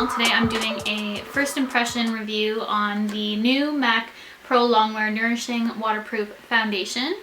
Cheryl. Today I'm doing a first impression review on the new MAC Pro Longwear Nourishing Waterproof Foundation.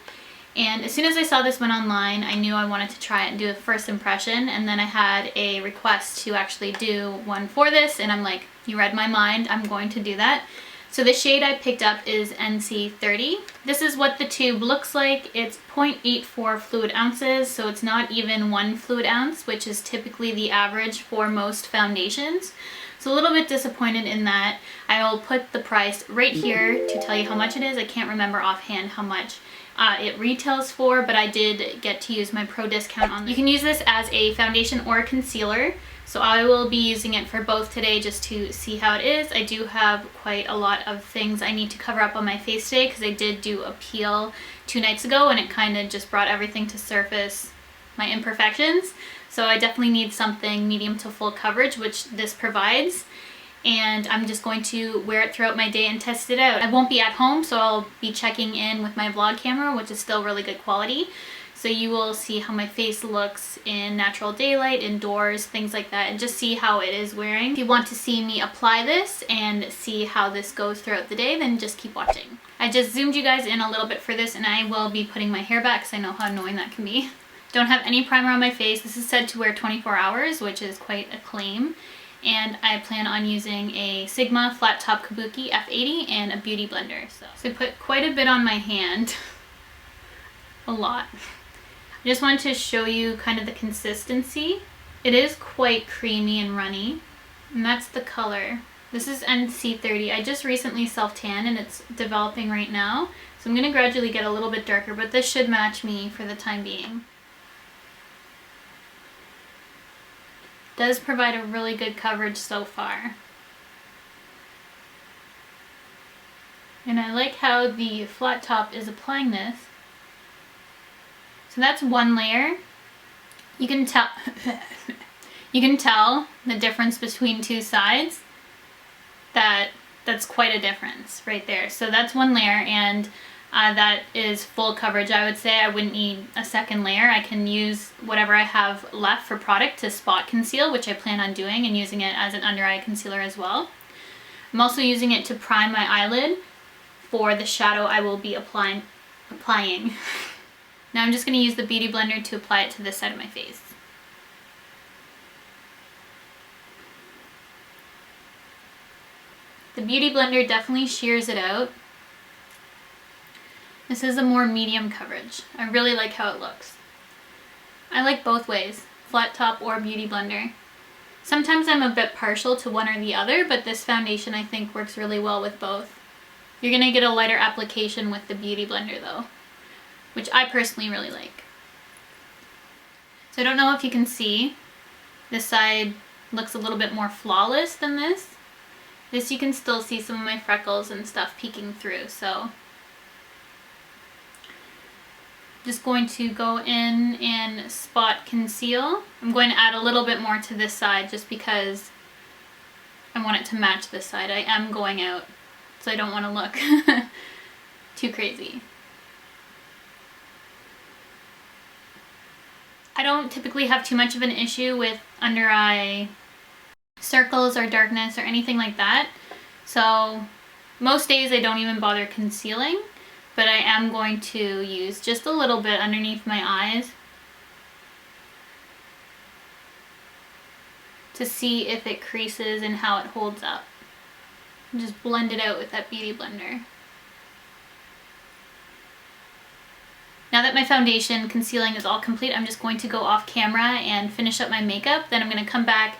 And as soon as I saw this one online, I knew I wanted to try it and do a first impression, and then I had a request to actually do one for this, and I'm like, you read my mind, I'm going to do that. So the shade I picked up is NC30. This is what the tube looks like. It's 0.84 fluid ounces, so it's not even 1 fluid ounce, which is typically the average for most foundations. So a little bit disappointed in that. I will put the price right here to tell you how much it is. I can't remember offhand how much it retails for, but I did get to use my pro discount on this. You can use this as a foundation or a concealer. So I will be using it for both today just to see how it is. I do have quite a lot of things I need to cover up on my face today because I did do a peel 2 nights ago and it kind of just brought everything to surface, my imperfections. So I definitely need something medium to full coverage, which this provides. And I'm just going to wear it throughout my day and test it out. I won't be at home, so I'll be checking in with my vlog camera, which is still really good quality. So you will see how my face looks in natural daylight, indoors, things like that, and just see how it is wearing. If you want to see me apply this and see how this goes throughout the day, then just keep watching. I just zoomed you guys in a little bit for this, and I will be putting my hair back because I know how annoying that can be. Don't have any primer on my face. This is said to wear 24 hours, which is quite a claim. And I plan on using a Sigma flat top kabuki F80 and a beauty blender. So I put quite a bit on my hand. A lot. I just wanted to show you kind of the consistency. It is quite creamy and runny, and that's the color. This is NC30. I just recently self-tanned and it's developing right now, so I'm going to gradually get a little bit darker, but this should match me for the time being. It does provide a really good coverage so far. And I like how the flat top is applying this. So that's one layer. You can tell the difference between two sides. That's quite a difference right there. So that's one layer, and that is full coverage. I would say I wouldn't need a second layer. I can use whatever I have left for product to spot conceal, which I plan on doing, and using it as an under eye concealer as well. I'm also using it to prime my eyelid for the shadow I will be applying. Now I'm just going to use the beauty blender to apply it to this side of my face. The beauty blender definitely shears it out. This is a more medium coverage. I really like how it looks. I like both ways, flat top or beauty blender. Sometimes I'm a bit partial to one or the other, but this foundation I think works really well with both. You're going to get a lighter application with the beauty blender though, which I personally really like. So I don't know if you can see, this side looks a little bit more flawless than this. This you can still see some of my freckles and stuff peeking through, so just going to go in and spot conceal. I'm going to add a little bit more to this side just because I want it to match this side. I am going out, so I don't want to look too crazy. I don't typically have too much of an issue with under eye circles or darkness or anything like that. So most days I don't even bother concealing, but I am going to use just a little bit underneath my eyes to see if it creases and how it holds up. And just blend it out with that beauty blender. Now that my foundation concealing is all complete, I'm just going to go off camera and finish up my makeup. Then I'm going to come back,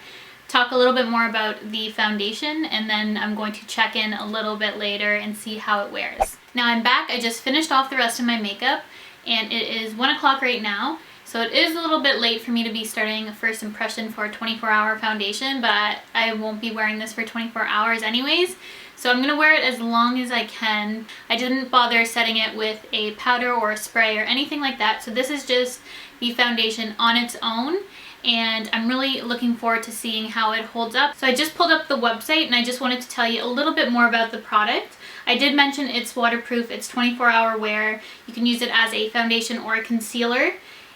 talk a little bit more about the foundation, and then I'm going to check in a little bit later and see how it wears. Now I'm back. I just finished off the rest of my makeup, and it is 1 o'clock right now. So it is a little bit late for me to be starting a first impression for a 24-hour foundation, but I won't be wearing this for 24 hours anyways. So I'm going to wear it as long as I can. I didn't bother setting it with a powder or a spray or anything like that. So this is just the foundation on its own, and I'm really looking forward to seeing how it holds up. So I just pulled up the website and I just wanted to tell you a little bit more about the product. I did mention it's waterproof, it's 24-hour wear. You can use it as a foundation or a concealer.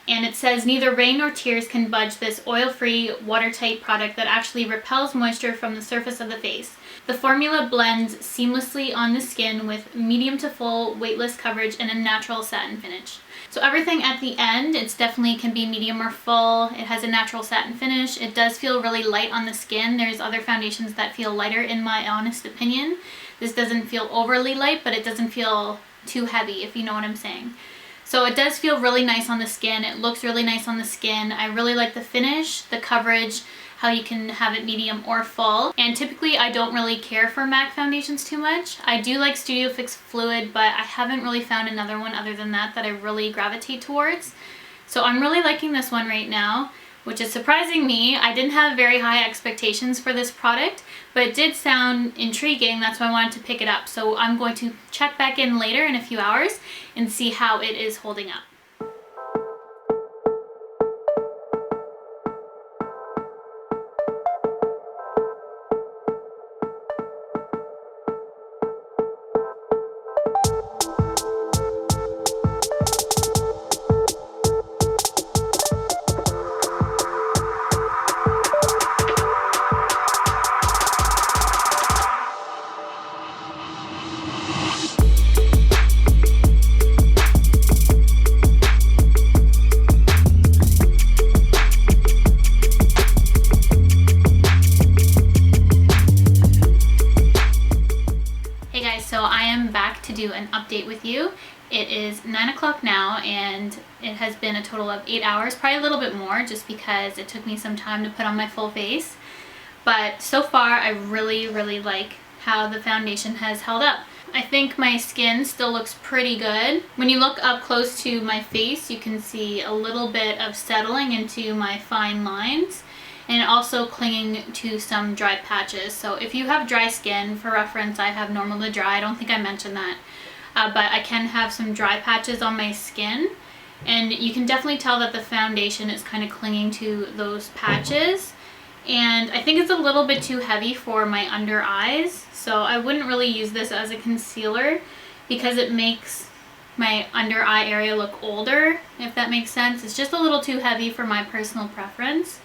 And it says, neither rain nor tears can budge this oil-free, watertight product that actually repels moisture from the surface of the face. The formula blends seamlessly on the skin with medium to full weightless coverage and a natural satin finish. So everything at the end, it's definitely can be medium or full. It has a natural satin finish. It does feel really light on the skin. There's other foundations that feel lighter in my honest opinion. This doesn't feel overly light, but it doesn't feel too heavy, if you know what I'm saying. So it does feel really nice on the skin. It looks really nice on the skin. I really like the finish, the coverage, how you can have it medium or full. And typically I don't really care for MAC foundations too much. I do like Studio Fix Fluid, but I haven't really found another one other than that I really gravitate towards. So I'm really liking this one right now, which is surprising me. I didn't have very high expectations for this product, but it did sound intriguing. That's why I wanted to pick it up. So I'm going to check back in later in a few hours and see how it is holding up. So I am back to do an update with you. It is 9 o'clock now and it has been a total of 8 hours, probably a little bit more just because it took me some time to put on my full face. But so far I really like how the foundation has held up. I think my skin still looks pretty good. When you look up close to my face, you can see a little bit of settling into my fine lines, and also clinging to some dry patches. So if you have dry skin, for reference, I have normal to dry. I don't think I mentioned that, but I can have some dry patches on my skin, and you can definitely tell that the foundation is kind of clinging to those patches. And I think it's a little bit too heavy for my under eyes, so I wouldn't really use this as a concealer because it makes my under eye area look older, if that makes sense. It's just a little too heavy for my personal preference.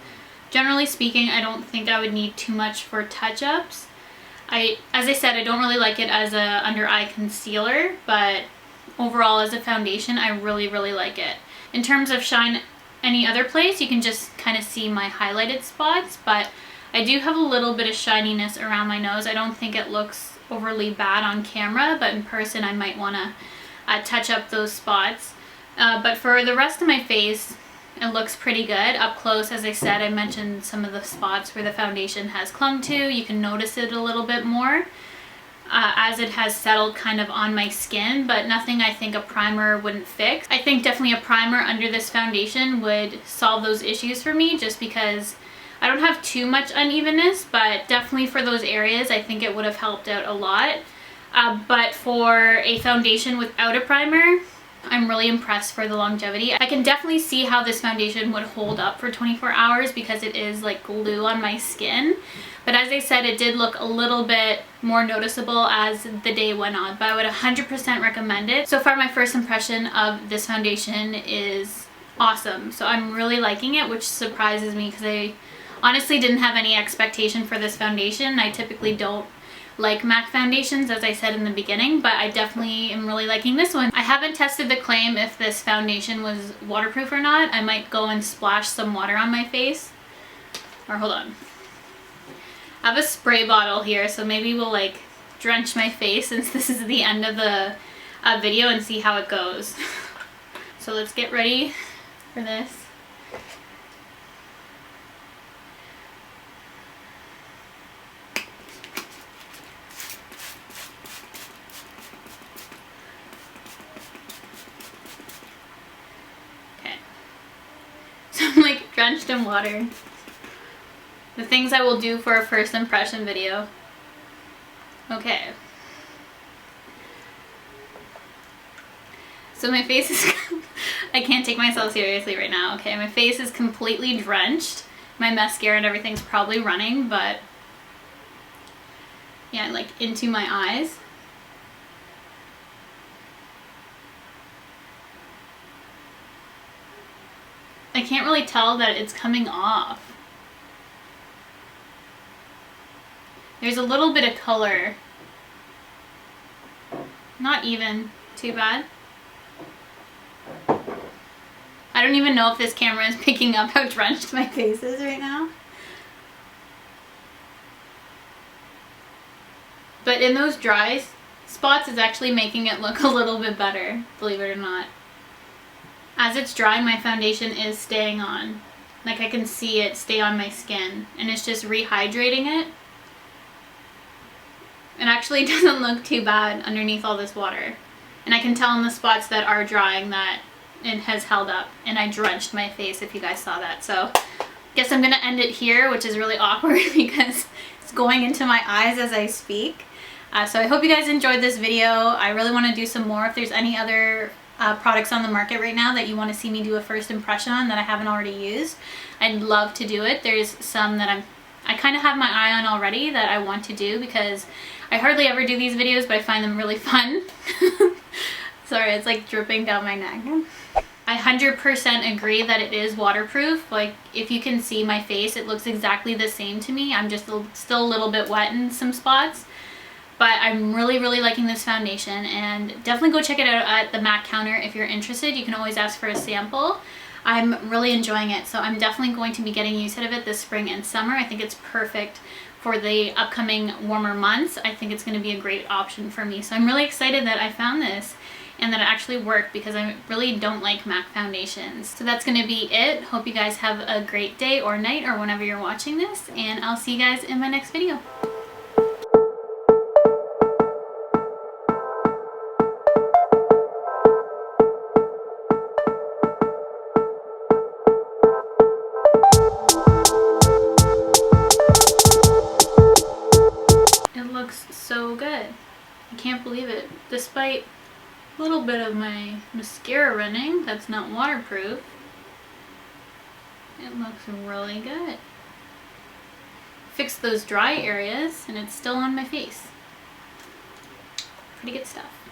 Generally speaking, I don't think I would need too much for touch-ups. As I said, I don't really like it as a under eye concealer, but overall as a foundation, I really like it. In terms of shine any other place, you can just kind of see my highlighted spots, but I do have a little bit of shininess around my nose. I don't think it looks overly bad on camera, but in person I might want to touch up those spots. But for the rest of my face, it looks pretty good. Up close, as I said, I mentioned some of the spots where the foundation has clung to. You can notice it a little bit more as it has settled kind of on my skin, but nothing I think a primer wouldn't fix. I think definitely a primer under this foundation would solve those issues for me, just because I don't have too much unevenness, but definitely for those areas I think it would have helped out a lot. But for a foundation without a primer, I'm really impressed for the longevity. I can definitely see how this foundation would hold up for 24 hours because it is like glue on my skin. But as I said, it did look a little bit more noticeable as the day went on. But I would 100% recommend it. So far, my first impression of this foundation is awesome. So I'm really liking it, which surprises me because I honestly didn't have any expectation for this foundation. I typically don't like MAC foundations, as I said in the beginning, but I definitely am really liking this one. I haven't tested the claim if this foundation was waterproof or not. I might go and splash some water on my face. Or hold on. I have a spray bottle here, so maybe we'll like drench my face since this is the end of the video and see how it goes. So let's get ready for this. Drenched in water. The things I will do for a first impression video. Okay. So my face is I can't take myself seriously right now. Okay, my face is completely drenched. My mascara and everything's probably running, but yeah, like into my eyes. can't really tell that it's coming off. There's a little bit of color. Not even too bad. I don't even know if this camera is picking up how drenched my face is right now. But in those dry spots, it's actually making it look a little bit better, believe it or not. As it's drying, my foundation is staying on. Like, I can see it stay on my skin, and it's just rehydrating it. It actually doesn't look too bad underneath all this water. And I can tell in the spots that are drying that it has held up, and I drenched my face if you guys saw that. So guess I'm gonna end it here, which is really awkward because it's going into my eyes as I speak. So I hope you guys enjoyed this video. I really want to do some more. If there's any other products on the market right now that you want to see me do a first impression on that I haven't already used, I'd love to do it. There's some that I kind of have my eye on already that I want to do because I hardly ever do these videos, but I find them really fun. Sorry, it's like dripping down my neck. I 100% agree that it is waterproof. Like, if you can see my face, it looks exactly the same to me. I'm just still a little bit wet in some spots. But I'm really, really liking this foundation, and definitely go check it out at the MAC counter if you're interested. You can always ask for a sample. I'm really enjoying it, so I'm definitely going to be getting use out of it this spring and summer. I think it's perfect for the upcoming warmer months. I think it's going to be a great option for me. So I'm really excited that I found this and that it actually worked because I really don't like MAC foundations. So that's going to be it. Hope you guys have a great day or night or whenever you're watching this, and I'll see you guys in my next video. So good. I can't believe it. Despite a little bit of my mascara running that's not waterproof, it looks really good. Fixed those dry areas and it's still on my face. Pretty good stuff.